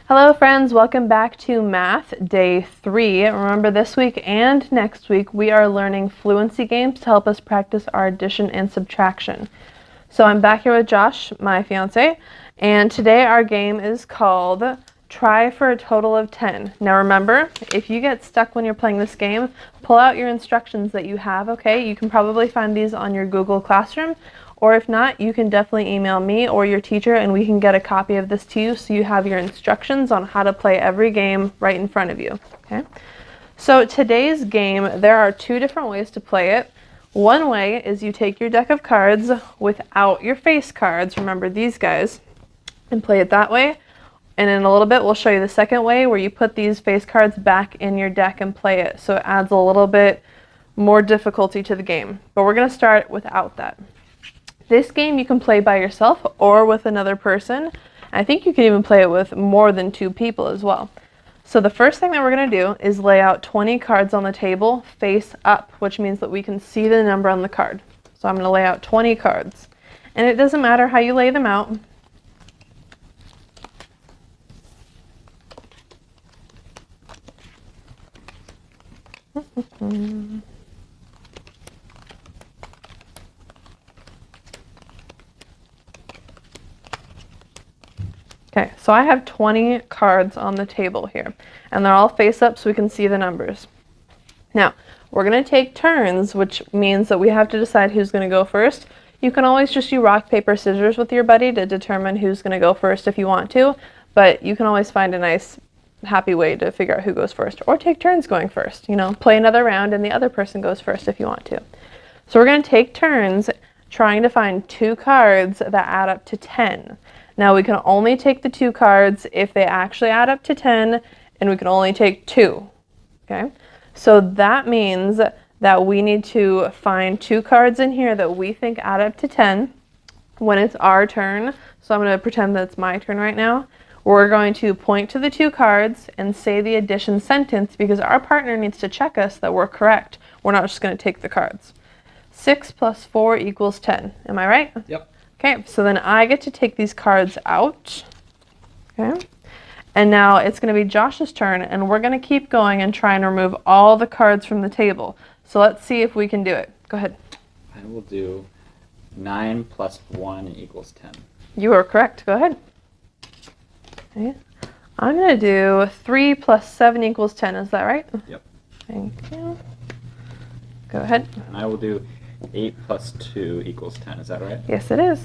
Hello friends, welcome back to Math Day 3. Remember this week and next week we are learning fluency games to help us practice our addition and subtraction. So I'm back here with Josh, my fiance, and today our game is called Try for a Total of 10. Now remember, if you get stuck when you're playing this game, pull out your instructions that you have, okay? You can probably find these on your Google Classroom, or if not, you can definitely email me or your teacher and we can get a copy of this to you so you have your instructions on how to play every game right in front of you, okay? So today's game, there are two different ways to play it. One way is you take your deck of cards without your face cards, remember these guys, and play it that way. And in a little bit, we'll show you the second way where you put these face cards back in your deck and play it. So it adds a little bit more difficulty to the game. But we're going to start without that. This game you can play by yourself or with another person. I think you can even play it with more than 2 people as well. So the first thing that we're going to do is lay out 20 cards on the table face up, which means that we can see the number on the card. So I'm going to lay out 20 cards. And it doesn't matter how you lay them out. Okay, so I have 20 cards on the table here, and they're all face up so we can see the numbers. Now, we're going to take turns, which means that we have to decide who's going to go first. You can always just do rock, paper, scissors with your buddy to determine who's going to go first if you want to, but you can always find a nice, happy way to figure out who goes first, or take turns going first. You know, play another round and the other person goes first if you want to. So we're going to take turns trying to find 2 cards that add up to 10. Now we can only take the 2 cards if they actually add up to 10, and we can only take 2, okay? So that means that we need to find 2 cards in here that we think add up to 10 when it's our turn. So I'm going to pretend that it's my turn right now. We're going to point to the 2 cards and say the addition sentence because our partner needs to check us that we're correct. We're not just going to take the cards. 6 plus 4 equals 10. Am I right? Yep. Okay, so then I get to take these cards out, okay? And now it's going to be Josh's turn, and we're going to keep going and try and remove all the cards from the table. So let's see if we can do it. Go ahead. I will do 9 plus 1 equals 10. You are correct. Go ahead. Okay. I'm going to do 3 plus 7 equals 10. Is that right? Yep. Thank you. Go ahead. And I will do 8 plus 2 equals 10. Is that right? Yes, it is.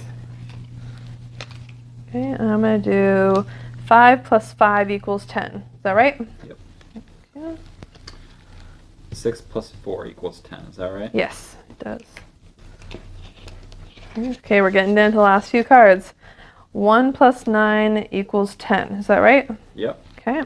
Okay, and I'm going to do 5 plus 5 equals 10. Is that right? Yep. Okay. 6 plus 4 equals 10. Is that right? Yes, it does. Okay, we're getting down to the last few cards. 1 plus 9 equals 10. Is that right? Yep. Okay.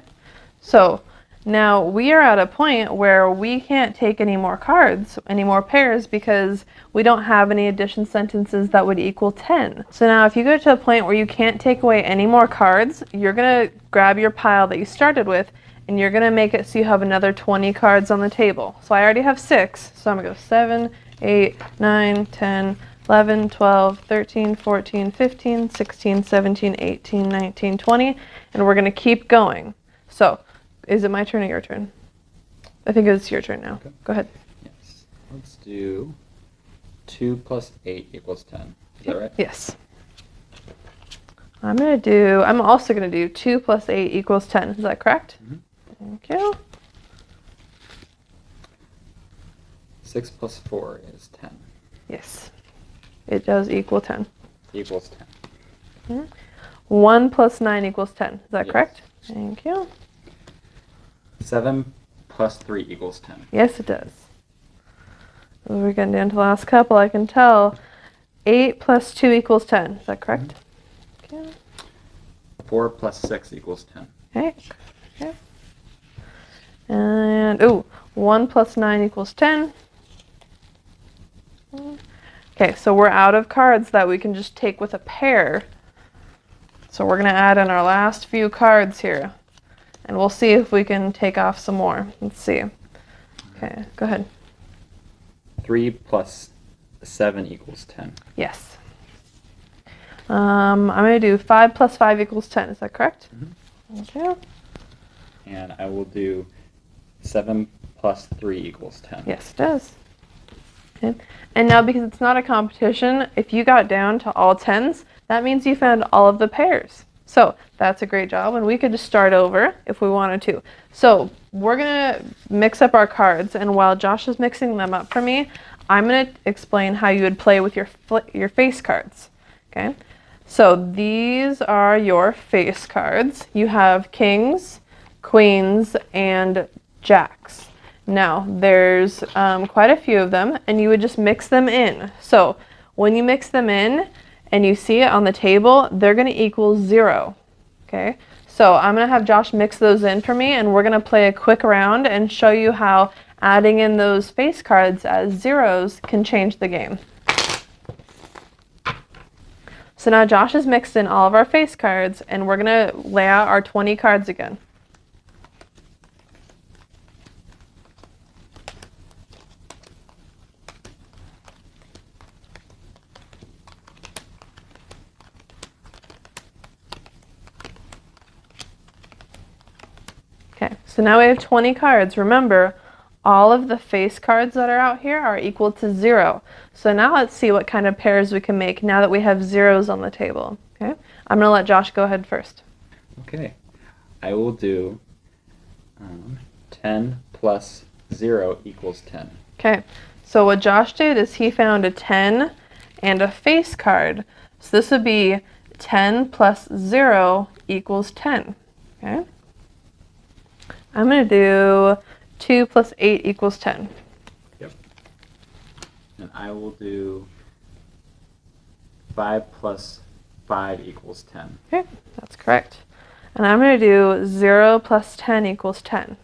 So now we are at a point where we can't take any more cards, any more pairs, because we don't have any addition sentences that would equal 10. So now if you go to a point where you can't take away any more cards, you're going to grab your pile that you started with and you're going to make it so you have another 20 cards on the table. So I already have 6, so I'm going to go 7, 8, 9, 10, 11, 12, 13, 14, 15, 16, 17, 18, 19, 20, and we're going to keep going. So is it my turn or your turn? I think it's your turn now. Okay. Go ahead. Yes. Let's do 2 plus 8 equals 10. Is that right? Yes. I'm also going to do 2 plus 8 equals 10. Is that correct? Mm-hmm. Thank you. 6 plus 4 is 10. Yes. It does equal 10. Equals 10. Mm-hmm. 1 plus 9 equals 10. Is that Yes. correct? Thank you. 7 plus 3 equals 10. Yes, it does. We're getting down to the last couple, I can tell. 8 plus 2 equals 10. Is that correct? Mm-hmm. Okay. 4 plus 6 equals 10. Okay. Okay. And, 1 plus 9 equals 10. Okay, so we're out of cards that we can just take with a pair. So we're going to add in our last few cards here. And we'll see if we can take off some more. Let's see. Okay, go ahead. 3 plus 7 equals 10. Yes. I'm going to do 5 plus 5 equals 10. Is that correct? Mm-hmm. Thank you. And I will do 7 plus 3 equals 10. Yes, it does. Okay. And now, because it's not a competition, if you got down to all 10s, that means you found all of the pairs. So that's a great job, and we could just start over if we wanted to. So we're gonna mix up our cards, and while Josh is mixing them up for me, I'm gonna explain how you would play with your face cards. Okay. So these are your face cards. You have kings, queens, and jacks. Now, there's quite a few of them, and you would just mix them in. So when you mix them in and you see it on the table, they're going to equal 0. Okay? So I'm going to have Josh mix those in for me, and we're going to play a quick round and show you how adding in those face cards as zeros can change the game. So now Josh has mixed in all of our face cards, and we're going to lay out our 20 cards again. Okay, so now we have 20 cards. Remember, all of the face cards that are out here are equal to 0. So now let's see what kind of pairs we can make now that we have zeros on the table. Okay, I'm going to let Josh go ahead first. Okay, I will do 10 plus 0 equals 10. Okay, so what Josh did is he found a 10 and a face card. So this would be 10 plus 0 equals 10. Okay. I'm going to do 2 plus 8 equals 10. Yep. And I will do 5 plus 5 equals 10. Okay, that's correct. And I'm going to do 0 plus 10 equals 10.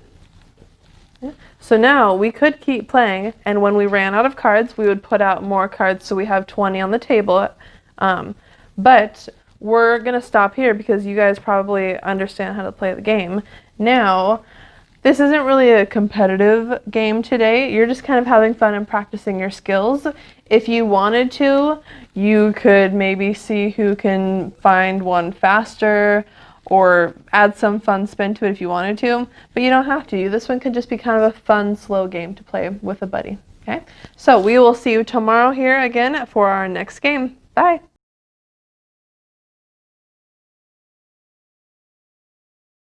Okay. So now we could keep playing, and when we ran out of cards, we would put out more cards so we have 20 on the table. But we're going to stop here because you guys probably understand how to play the game. Now, this isn't really a competitive game today. You're just kind of having fun and practicing your skills. If you wanted to, you could maybe see who can find one faster or add some fun spin to it if you wanted to, but you don't have to. This one could just be kind of a fun, slow game to play with a buddy. Okay? So we will see you tomorrow here again for our next game. Bye!